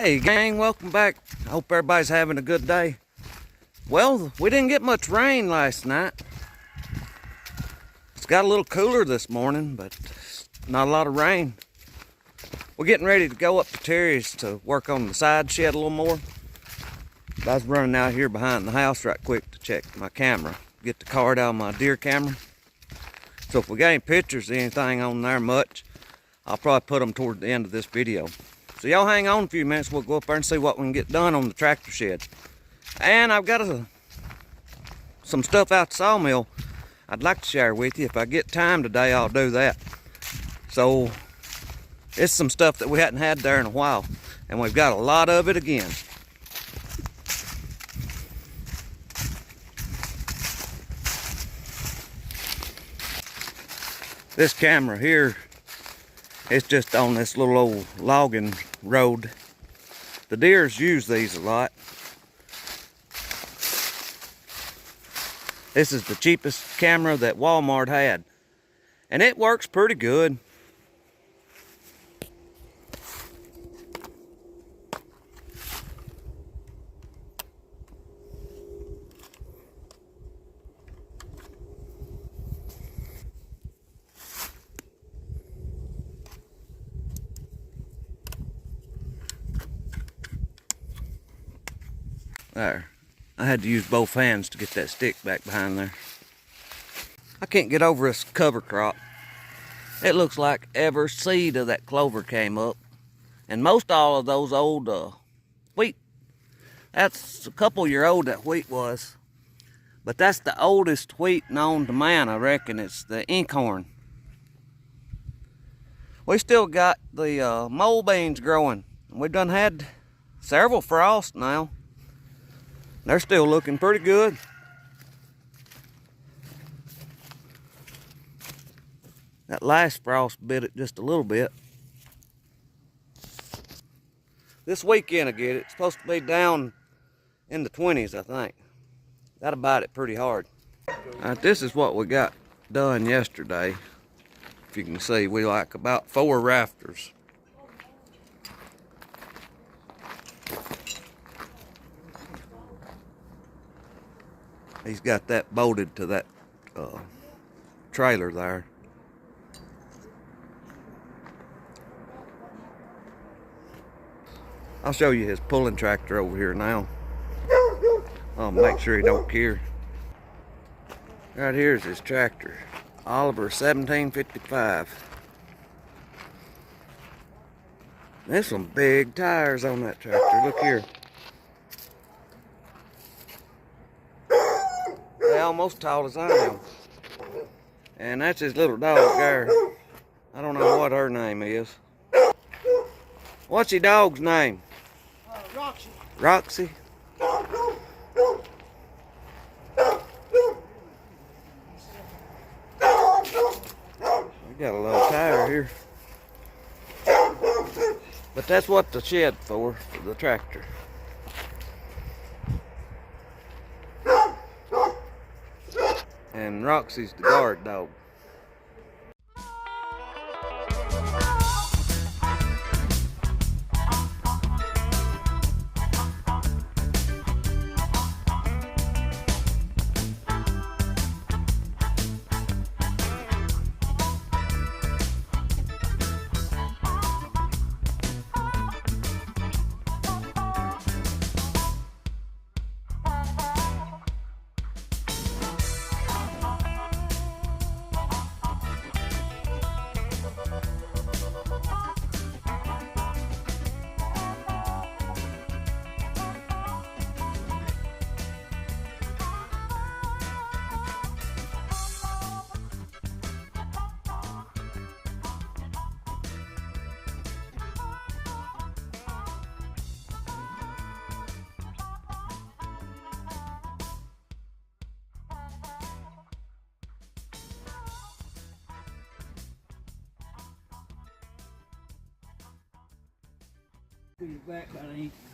Hey gang, welcome back. I hope everybody's having a good day. Well, we didn't get much rain last night. It's got a little cooler this morning, but not a lot of rain. We're getting ready to go up to Terry's to work on the side shed a little more. I was running out here behind the house right quick to check my camera, get the card out of my deer camera. So if we got any pictures or anything on there much, I'll probably put them toward the end of this video. So y'all hang on a few minutes, we'll go up there and see what we can get done on the tractor shed. And I've got some stuff out the sawmill I'd like to share with you. If I get time today, I'll do that. So it's some stuff that we hadn't had there in a while, and we've got a lot of it again. This camera here, it's just on this little old logging road. The deers use these a lot. This is the cheapest camera that Walmart had, and it works pretty good. There. I had to use both hands to get that stick back behind there. I can't get over this cover crop. It looks like every seed of that clover came up. And most all of those old wheat. That's a couple-year old that wheat was. But that's the oldest wheat known to man, I reckon. It's the inkhorn. We still got the mole beans growing. We've done had several frosts now. They're still looking pretty good. That last frost bit it just a little bit. This weekend I get it. It's supposed to be down in the 20s, I think. That'll bite it pretty hard. Alright, this is what we got done yesterday. If you can see, we like about 4 rafters. He's got that bolted to that trailer there. I'll show you his pulling tractor over here now. I'll make sure he don't care. Right here's his tractor. Oliver 1755. There's some big tires on that tractor. Look here. Almost tall as I am. And that's his little dog there. I don't know what her name is. What's your dog's name? Roxy. Roxy? We got a little tire here. But that's what the shed for the tractor. And Roxy's the guard dog.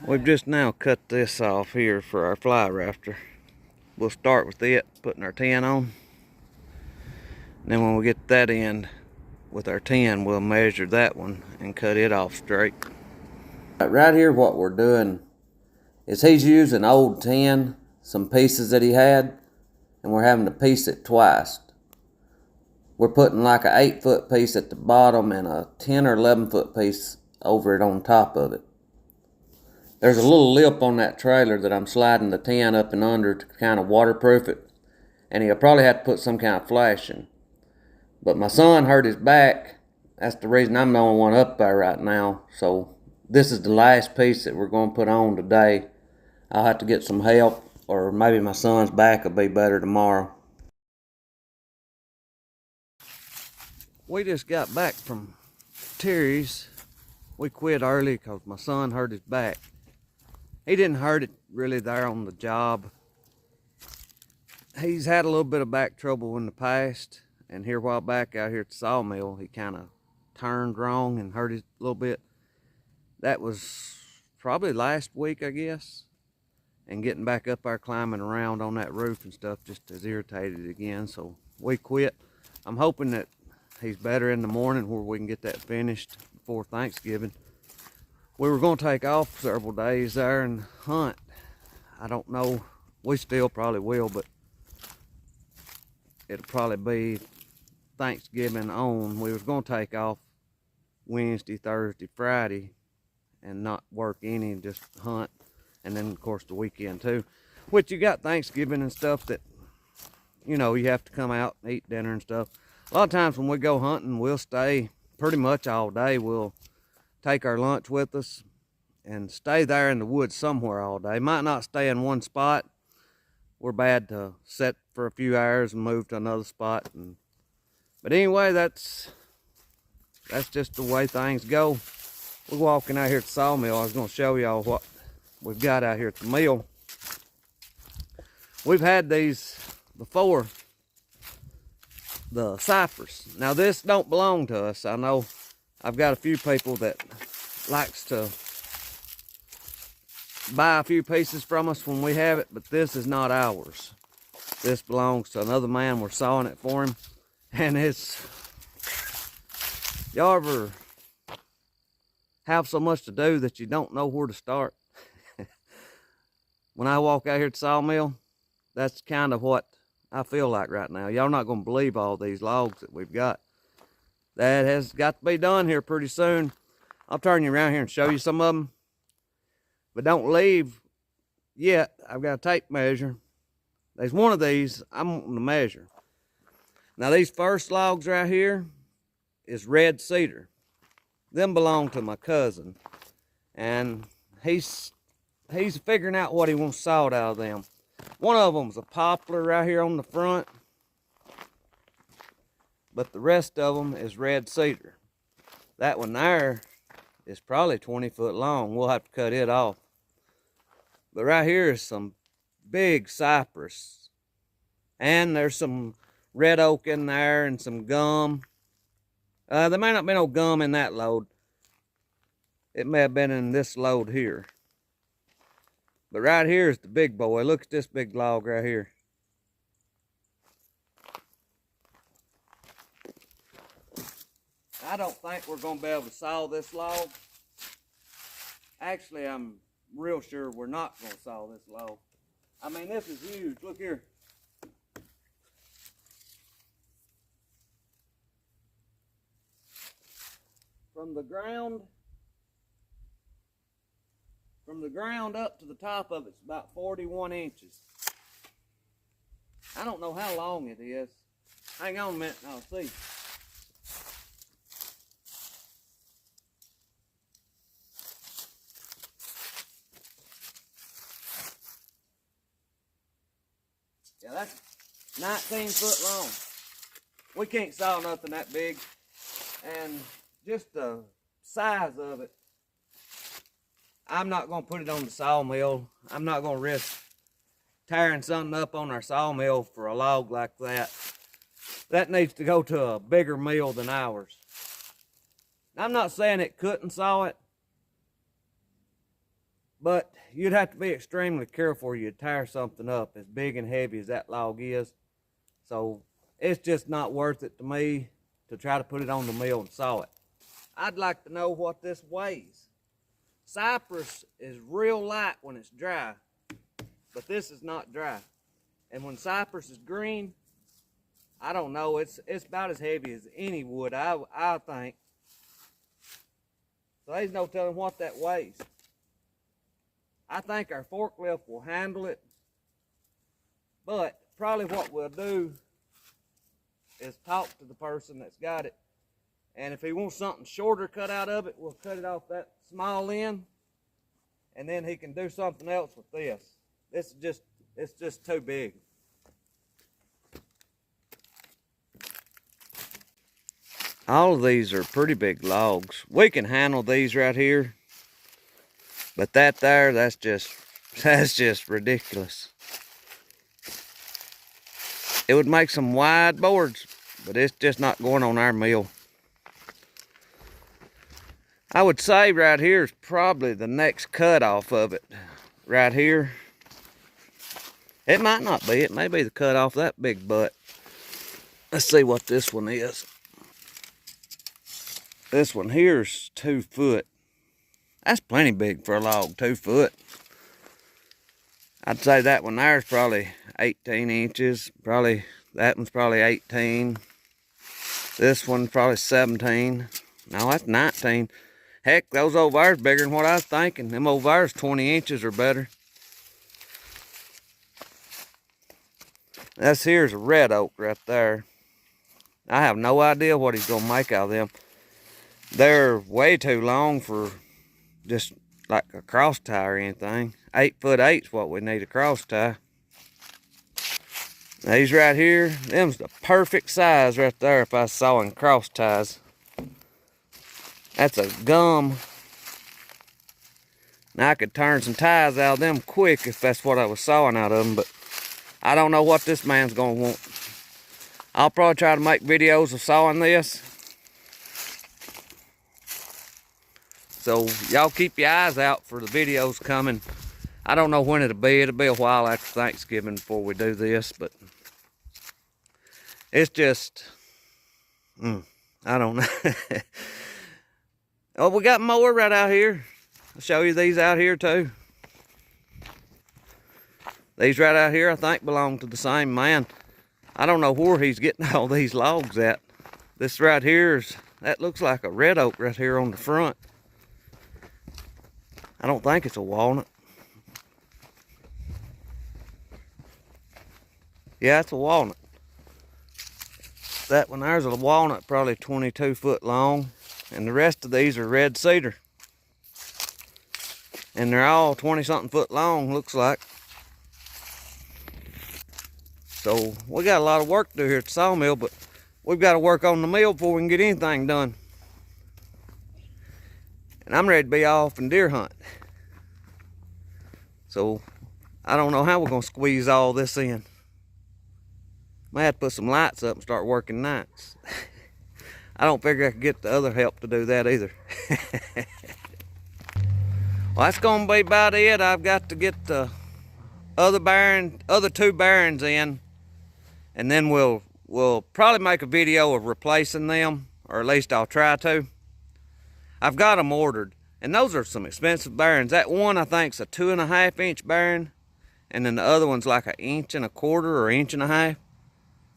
We've just now cut this off here for our fly rafter. We'll start with it, putting our tin on. And then when we get that end with our tin, we'll measure that one and cut it off straight. Right here what we're doing is he's using old tin, some pieces that he had, and we're having to piece it twice. We're putting like an 8-foot piece at the bottom and a 10 or 11-foot piece over it on top of it. There's a little lip on that trailer that I'm sliding the tin up and under to kind of waterproof it, and he'll probably have to put some kind of flashing. But my son hurt his back. That's the reason I'm the only one up there right now. So this is the last piece that we're going to put on today. I'll have to get some help, or maybe my son's back will be better tomorrow. We just got back from Terry's. We quit early because my son hurt his back. He didn't hurt it really there on the job. He's had a little bit of back trouble in the past, and here a while back out here at the sawmill, he kind of turned wrong and hurt it a little bit. That was probably last week, I guess. And getting back up there climbing around on that roof and stuff just has irritated it again, so we quit. I'm hoping that he's better in the morning where we can get that finished before Thanksgiving. We were going to take off several days there and hunt. I don't know, we still probably will, but it'll probably be Thanksgiving on. We was going to take off Wednesday, Thursday, Friday and not work any, just hunt. And then of course the weekend too, which you got Thanksgiving and stuff that, you know, you have to come out and eat dinner and stuff. A lot of times when we go hunting, we'll stay pretty much all day. We'll take our lunch with us and stay there in the woods somewhere all day. Might not stay in one spot. We're bad to sit for a few hours and move to another spot. But anyway, that's just the way things go. We're walking out here at the sawmill. I was going to show y'all what we've got out here at the mill. We've had these before, the cypress. Now this don't belong to us. I know I've got a few people that likes to buy a few pieces from us when we have it, but this is not ours. This belongs to another man. We're sawing it for him, and it's, y'all ever have so much to do that you don't know where to start? When I walk out here at the sawmill, that's kind of what I feel like right now. Y'all not going to believe all these logs that we've got. That has got to be done here pretty soon. I'll turn you around here and show you some of them. But don't leave yet. I've got a tape measure. There's one of these I'm wanting to measure. Now these first logs right here is red cedar. Them belong to my cousin. And he's figuring out what he wants sawed out of them. One of them's a poplar right here on the front, but the rest of them is red cedar. That one there is probably 20 foot long. We'll have to cut it off. But right here is some big cypress, and there's some red oak in there and some gum. There may not be no gum in that load. It may have been in this load here. But right here is the big boy. Look at this big log right here. I don't think we're going to be able to saw this log. Actually, I'm real sure we're not going to saw this log. I mean, this is huge. Look here. From the ground up to the top of it's about 41 inches. I don't know how long it is. Hang on a minute and I'll see. Yeah, that's 19 foot long. We can't saw nothing that big. And just the size of it, I'm not going to put it on the sawmill. I'm not going to risk tearing something up on our sawmill for a log like that. That needs to go to a bigger mill than ours. I'm not saying it couldn't saw it, but you'd have to be extremely careful you tear something up as big and heavy as that log is. So it's just not worth it to me to try to put it on the mill and saw it. I'd like to know what this weighs. cypress is real light when it's dry, but this is not dry. And when cypress is green, I don't know, it's about as heavy as any wood, I think. So there's no telling what that weighs. I think our forklift will handle it, but probably what we'll do is talk to the person that's got it. And if he wants something shorter cut out of it, we'll cut it off that small end, and then he can do something else with this. It's just too big. All of these are pretty big logs. We can handle these right here, but that there, that's just ridiculous. It would make some wide boards, but it's just not going on our mill. I would say right here is probably the next cut off of it. Right here. It might not be. It may be the cut off that big butt. Let's see what this one is. This one here's 2 foot. That's plenty big for a log, 2 foot. I'd say that one there's probably 18 inches. Probably that one's probably 18. This one's probably 17. No, that's 19. Heck, those over there's bigger than what I was thinking. Them over there's 20 inches or better. This here's a red oak right there. I have no idea what he's gonna make out of them. They're way too long for just like a cross tie or anything. 8'8" is what we need a cross tie. These right here, them's the perfect size right there if I was sawing cross ties. That's a gum. Now I could turn some ties out of them quick if that's what I was sawing out of them, but I don't know what this man's gonna want. I'll probably try to make videos of sawing this. So y'all keep your eyes out for the videos coming. I don't know when it'll be. It'll be a while after Thanksgiving before we do this, but it's just, I don't know. Oh, we got more right out here. I'll show you these out here too. These right out here I think belong to the same man. I don't know where he's getting all these logs at. This right here that looks like a red oak right here on the front. I don't think it's a walnut. Yeah, it's a walnut. That one there's a walnut, probably 22 foot long. And the rest of these are red cedar. And they're all 20-something foot long, looks like. So we got a lot of work to do here at the sawmill, but we've got to work on the mill before we can get anything done. And I'm ready to be off and deer hunt. So I don't know how we're gonna squeeze all this in. Might have to put some lights up and start working nights. I don't figure I could get the other help to do that either. Well, that's gonna be about it. I've got to get the other 2 bearings in, and then we'll probably make a video of replacing them, or at least I'll try to. I've got them ordered, and those are some expensive bearings. That one I think is a 2.5 inch bearing, and then the other one's like 1.25 inches or 1.5 inches.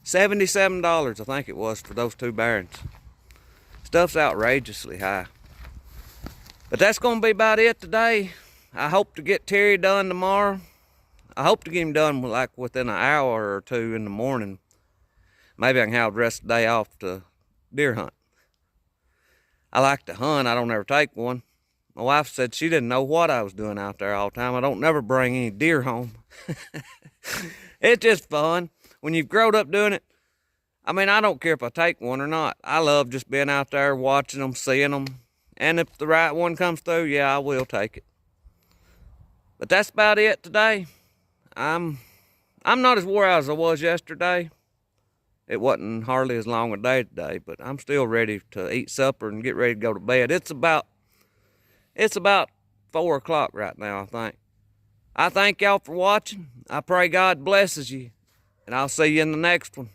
$77 I think it was for those 2 bearings. Stuff's outrageously high. But that's gonna be about it today. I hope to get Terry done tomorrow. I hope to get him done like within an hour or 2 in the morning. Maybe I can have the rest of the day off to deer hunt. I like to hunt, I don't ever take one. My wife said she didn't know what I was doing out there all the time. I don't never bring any deer home. It's just fun. When you've grown up doing it, I mean, I don't care if I take one or not. I love just being out there, watching them, seeing them. And if the right one comes through, yeah, I will take it. But that's about it today. I'm not as wore out as I was yesterday. It wasn't hardly as long a day today, but I'm still ready to eat supper and get ready to go to bed. It's about 4 o'clock right now, I think. I thank y'all for watching. I pray God blesses you, and I'll see you in the next one.